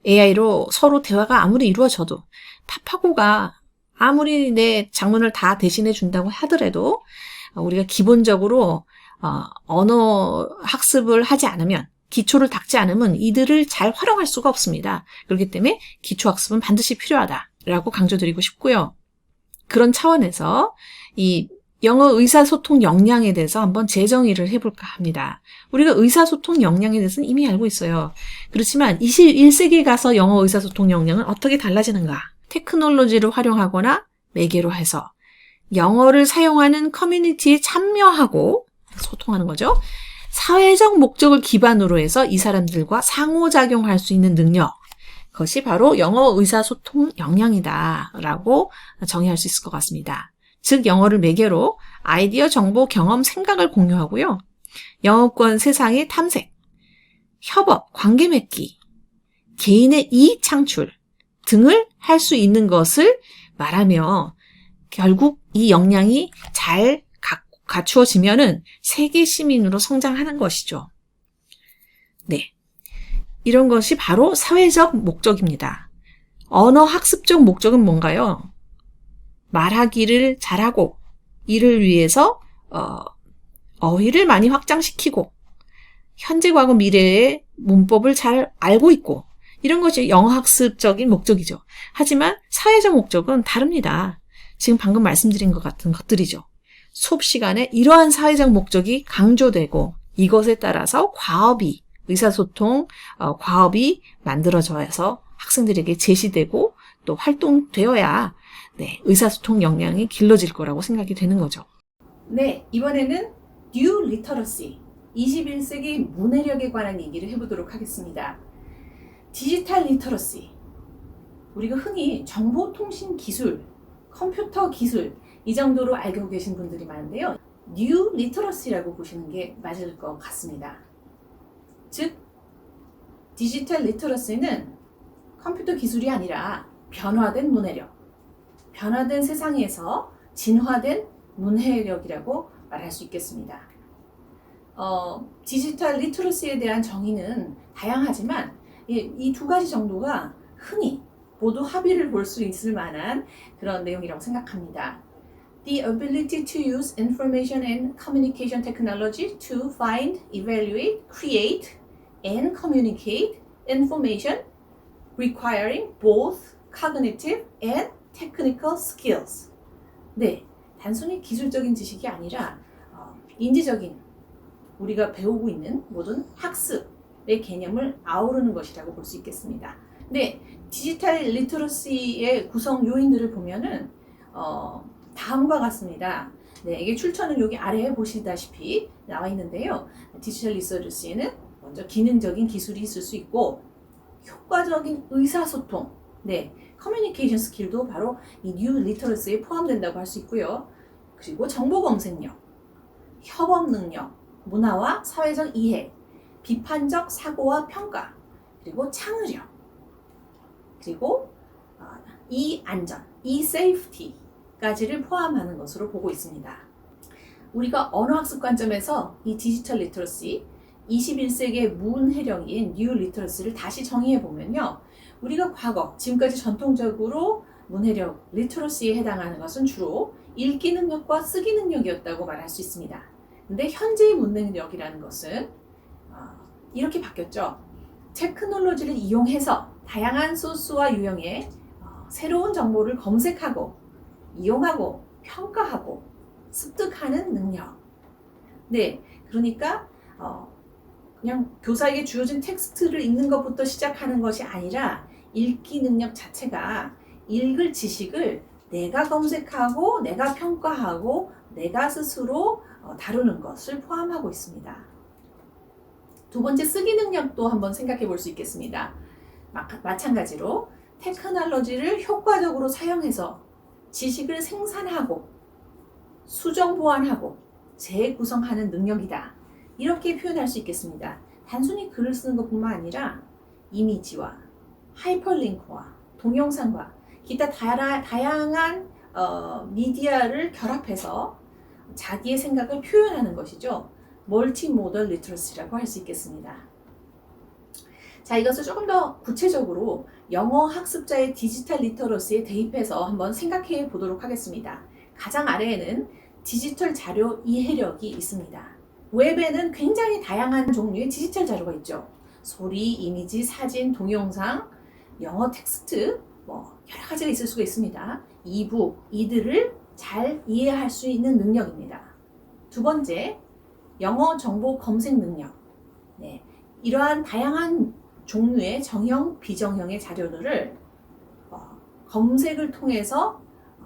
AI로 서로 대화가 아무리 이루어져도, 파파고가 아무리 내 장문을 다 대신해 준다고 하더라도 우리가 기본적으로 언어 학습을 하지 않으면, 기초를 닦지 않으면 이들을 잘 활용할 수가 없습니다. 그렇기 때문에 기초 학습은 반드시 필요하다라고 강조드리고 싶고요. 그런 차원에서 이 영어 의사소통 역량에 대해서 한번 재정의를 해볼까 합니다. 우리가 의사소통 역량에 대해서는 이미 알고 있어요. 그렇지만 21세기에 가서 영어 의사소통 역량은 어떻게 달라지는가? 테크놀로지를 활용하거나 매개로 해서 영어를 사용하는 커뮤니티에 참여하고 소통하는 거죠. 사회적 목적을 기반으로 해서 이 사람들과 상호작용할 수 있는 능력, 그것이 바로 영어 의사소통 역량이다라고 정의할 수 있을 것 같습니다. 즉 영어를 매개로 아이디어, 정보, 경험, 생각을 공유하고요. 영어권 세상의 탐색, 협업, 관계 맺기, 개인의 이익 창출 등을 할 수 있는 것을 말하며 결국 이 역량이 잘 갖추어지면은 세계 시민으로 성장하는 것이죠. 네. 이런 것이 바로 사회적 목적입니다. 언어 학습적 목적은 뭔가요? 말하기를 잘하고, 이를 위해서 어휘를 많이 확장시키고, 현재, 과거, 미래의 문법을 잘 알고 있고, 이런 것이 영어 학습적인 목적이죠. 하지만 사회적 목적은 다릅니다. 지금 방금 말씀드린 것 같은 것들이죠. 수업 시간에 이러한 사회적 목적이 강조되고, 이것에 따라서 과업이, 의사소통 과업이 만들어져서 학생들에게 제시되고 또 활동되어야 의사소통 역량이 길러질 거라고 생각이 되는 거죠. 네, 이번에는 뉴 리터러시, 21세기 문해력에 관한 얘기를 해보도록 하겠습니다. 디지털 리터러시, 우리가 흔히 정보통신 기술, 컴퓨터 기술 이 정도로 알고 계신 분들이 많은데요. 뉴 리터러시라고 보시는 게 맞을 것 같습니다. 즉, 디지털 리터러시는 컴퓨터 기술이 아니라 변화된 문해력, 변화된 세상에서 진화된 문해력이라고 말할 수 있겠습니다. 디지털 리터러시에 대한 정의는 다양하지만 이 두 가지 정도가 흔히 모두 합의를 볼 수 있을 만한 그런 내용이라고 생각합니다. The ability to use information and communication technology to find, evaluate, create, and communicate information requiring both cognitive and technical skills. 네, 단순히 기술적인 지식이 아니라 인지적인, 우리가 배우고 있는 모든 학습의 개념을 아우르는 것이라고 볼 수 있겠습니다. 네, 디지털 리터러시의 구성 요인들을 보면은 다음과 같습니다. 네, 이게 출처는 여기 아래에 보시다시피 나와 있는데요. 디지털 리터러시는 먼저 기능적인 기술이 있을 수 있고, 효과적인 의사소통, 네, 커뮤니케이션 스킬도 바로 이 뉴 리터러시에 포함된다고 할 수 있고요. 그리고 정보 검색력, 협업 능력, 문화와 사회적 이해, 비판적 사고와 평가, 그리고 창의력, 그리고 이 안전, 이 세이프티까지를 포함하는 것으로 보고 있습니다. 우리가 언어학습 관점에서 이 디지털 리터러시, 21세기의 문해력인 뉴 리터러시를 다시 정의해 보면요. 우리가 과거, 지금까지 전통적으로 문해력, 리터러시에 해당하는 것은 주로 읽기 능력과 쓰기 능력이었다고 말할 수 있습니다. 근데 현재의 문해력이라는 것은 이렇게 바뀌었죠. 테크놀로지를 이용해서 다양한 소스와 유형의 새로운 정보를 검색하고, 이용하고, 평가하고, 습득하는 능력. 네, 그러니까 그냥 교사에게 주어진 텍스트를 읽는 것부터 시작하는 것이 아니라 읽기 능력 자체가 읽을 지식을 내가 검색하고, 내가 평가하고, 내가 스스로 다루는 것을 포함하고 있습니다. 두 번째, 쓰기 능력도 한번 생각해 볼 수 있겠습니다. 마찬가지로 테크놀로지를 효과적으로 사용해서 지식을 생산하고, 수정 보완하고, 재구성하는 능력이다. 이렇게 표현할 수 있겠습니다. 단순히 글을 쓰는 것뿐만 아니라 이미지와 하이퍼링크와 동영상과 기타 다양한 미디어를 결합해서 자기의 생각을 표현하는 것이죠. 멀티모덜 리터러시라고 할 수 있겠습니다. 자, 이것을 조금 더 구체적으로 영어 학습자의 디지털 리터러시에 대입해서 한번 생각해 보도록 하겠습니다. 가장 아래에는 디지털 자료 이해력이 있습니다. 웹에는 굉장히 다양한 종류의 디지털 자료가 있죠. 소리, 이미지, 사진, 동영상, 영어 텍스트, 여러 가지가 있을 수가 있습니다. 이북, 이들을 잘 이해할 수 있는 능력입니다. 두 번째, 영어 정보 검색 능력. 네, 이러한 다양한 종류의 정형, 비정형의 자료들을 검색을 통해서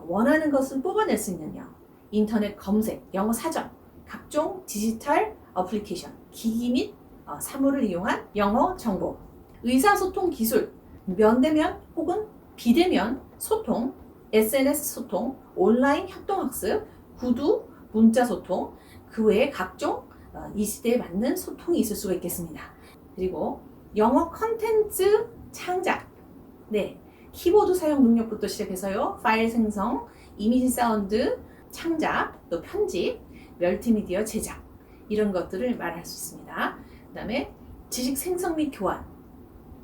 원하는 것을 뽑아낼 수 있는 력. 인터넷 검색, 영어 사전, 각종 디지털 어플리케이션, 기기 및 사물을 이용한 영어 정보, 의사소통 기술, 면대면 혹은 비대면 소통, SNS 소통, 온라인 협동학습, 구두, 문자 소통, 그 외에 각종 이 시대에 맞는 소통이 있을 수가 있겠습니다. 그리고 영어 컨텐츠 창작, 네, 키보드 사용 능력부터 시작해서요, 파일 생성, 이미지 사운드 창작, 또 편집, 멀티미디어 제작, 이런 것들을 말할 수 있습니다. 그 다음에 지식 생성 및 교환,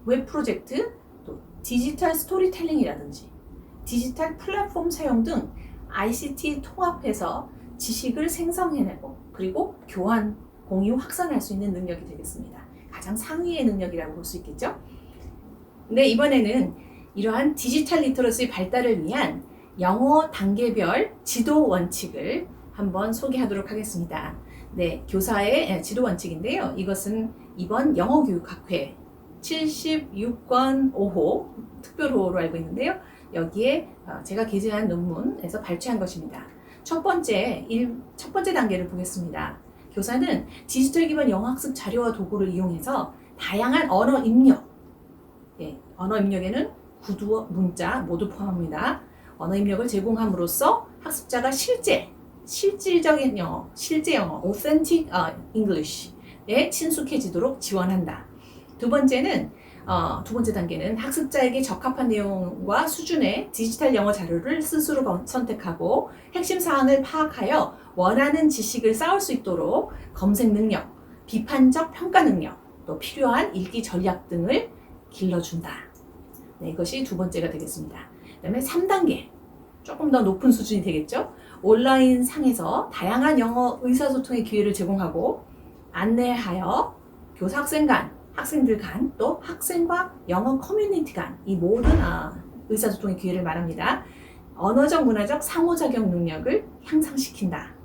웹 프로젝트, 또 디지털 스토리텔링이라든지 디지털 플랫폼 사용 등 ICT 통합해서 지식을 생성해내고 그리고 교환, 공유, 확산할 수 있는 능력이 되겠습니다. 가장 상위의 능력이라고 볼 수 있겠죠? 근데 이번에는 이러한 디지털 리터러시 발달을 위한 영어 단계별 지도 원칙을 한번 소개하도록 하겠습니다. 네, 교사의 지도 원칙인데요. 이것은 이번 영어교육학회 76권 5호 특별호로 알고 있는데요. 여기에 제가 게재한 논문에서 발췌한 것입니다. 첫 번째 단계를 보겠습니다. 교사는 디지털 기반 영어학습 자료와 도구를 이용해서 다양한 언어 입력, 언어 입력에는 구두, 문자 모두 포함합니다. 언어 입력을 제공함으로써 학습자가 실질적인 영어, 실제 영어, authentic English에 친숙해지도록 지원한다. 두 번째 단계는 학습자에게 적합한 내용과 수준의 디지털 영어 자료를 스스로 선택하고 핵심 사항을 파악하여 원하는 지식을 쌓을 수 있도록 검색 능력, 비판적 평가 능력, 또 필요한 읽기 전략 등을 길러준다. 네, 이것이 두 번째가 되겠습니다. 그 다음에 3단계, 조금 더 높은 수준이 되겠죠? 온라인 상에서 다양한 영어 의사소통의 기회를 제공하고 안내하여 교사 학생 간, 학생들 간, 또 학생과 영어 커뮤니티 간 이 모든 의사소통의 기회를 말합니다. 언어적, 문화적 상호작용 능력을 향상시킨다.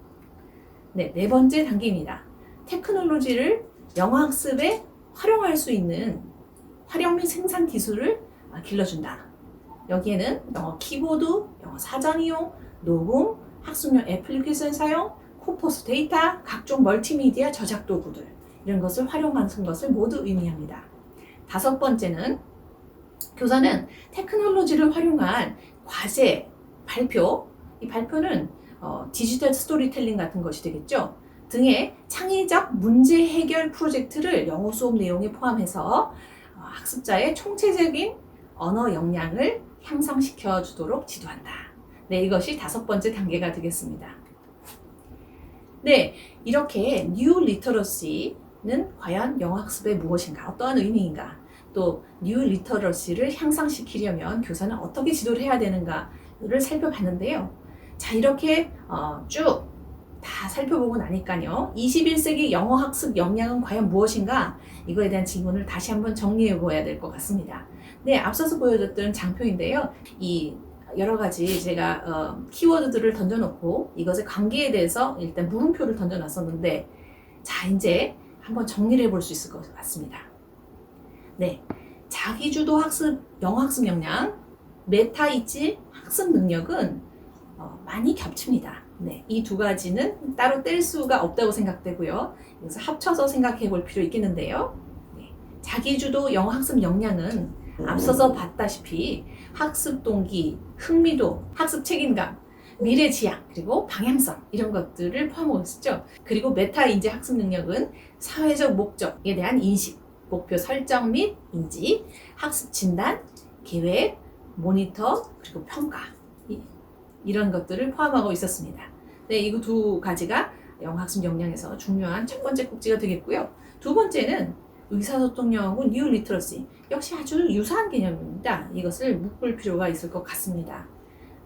네, 네 번째 단계입니다. 테크놀로지를 영어 학습에 활용할 수 있는 활용 및 생산 기술을 길러준다. 여기에는 영어 키보드, 영어 사전 이용, 녹음, 학습용 애플리케이션 사용, 코포스 데이터, 각종 멀티미디어 저작 도구들, 이런 것을 활용하는 것을 모두 의미합니다. 다섯 번째는 교사는 테크놀로지를 활용한 과제, 발표, 이 발표는 디지털 스토리텔링 같은 것이 되겠죠. 등의 창의적 문제 해결 프로젝트를 영어 수업 내용에 포함해서 학습자의 총체적인 언어 역량을 향상시켜 주도록 지도한다. 네, 이것이 다섯 번째 단계가 되겠습니다. 네, 이렇게 뉴 리터러시는 과연 영어 학습에 무엇인가, 어떠한 의미인가, 또 뉴 리터러시를 향상시키려면 교사는 어떻게 지도를 해야 되는가를 살펴봤는데요. 자, 이렇게 쭉 다 살펴보고 나니까요. 21세기 영어 학습 역량은 과연 무엇인가? 이거에 대한 질문을 다시 한번 정리해 보아야 될 것 같습니다. 네, 앞서서 보여줬던 장표인데요. 이 여러 가지 제가 키워드들을 던져놓고 이것의 관계에 대해서 일단 물음표를 던져놨었는데, 자, 이제 한번 정리를 해볼 수 있을 것 같습니다. 네, 자기주도 학습, 영어 학습 역량, 메타 있지 학습 능력은 많이 겹칩니다. 네, 이 두 가지는 따로 뗄 수가 없다고 생각되고요. 그래서 합쳐서 생각해 볼 필요 있겠는데요. 네, 자기주도 영어 학습 역량은 앞서서 봤다시피 학습 동기, 흥미도, 학습 책임감, 미래 지향, 그리고 방향성, 이런 것들을 포함하고 있죠. 그리고 메타 인지 학습 능력은 사회적 목적에 대한 인식, 목표 설정 및 인지, 학습 진단, 계획, 모니터, 그리고 평가, 이런 것들을 포함하고 있었습니다. 네, 이 두 가지가 영어 학습 역량에서 중요한 첫 번째 꼭지가 되겠고요. 두 번째는 의사소통 영어고 뉴 리터러시, 역시 아주 유사한 개념입니다. 있다. 이것을 묶을 필요가 있을 것 같습니다.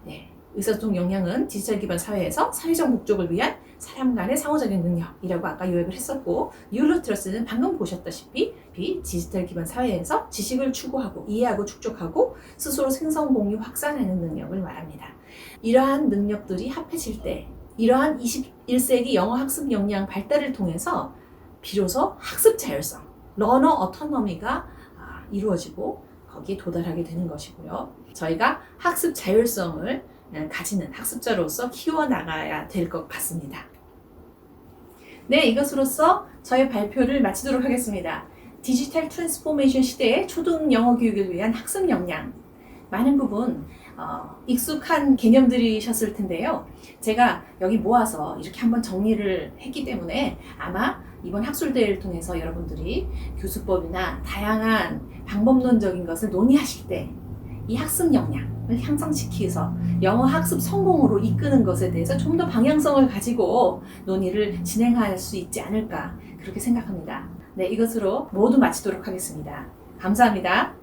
네. 의사소통 역량은 디지털 기반 사회에서 사회적 목적을 위한 사람 간의 상호작용 능력이라고 아까 요약을 했었고, 뉴로트러스는 방금 보셨다시피 디지털 기반 사회에서 지식을 추구하고 이해하고 축적하고 스스로 생성, 공유, 확산하는 능력을 말합니다. 이러한 능력들이 합해질 때 이러한 21세기 영어 학습 역량 발달을 통해서 비로소 학습 자율성, 러너 어토노미가 이루어지고 거기에 도달하게 되는 것이고요. 저희가 학습 자율성을 가지는 학습자로서 키워나가야 될 것 같습니다. 네, 이것으로써 저의 발표를 마치도록 하겠습니다. 디지털 트랜스포메이션 시대의 초등 영어 교육을 위한 학습 역량. 많은 부분 익숙한 개념들이셨을 텐데요. 제가 여기 모아서 이렇게 한번 정리를 했기 때문에 아마 이번 학술대회를 통해서 여러분들이 교수법이나 다양한 방법론적인 것을 논의하실 때 이 학습 역량을 향상시키면서 영어 학습 성공으로 이끄는 것에 대해서 좀 더 방향성을 가지고 논의를 진행할 수 있지 않을까 그렇게 생각합니다. 네, 이것으로 모두 마치도록 하겠습니다. 감사합니다.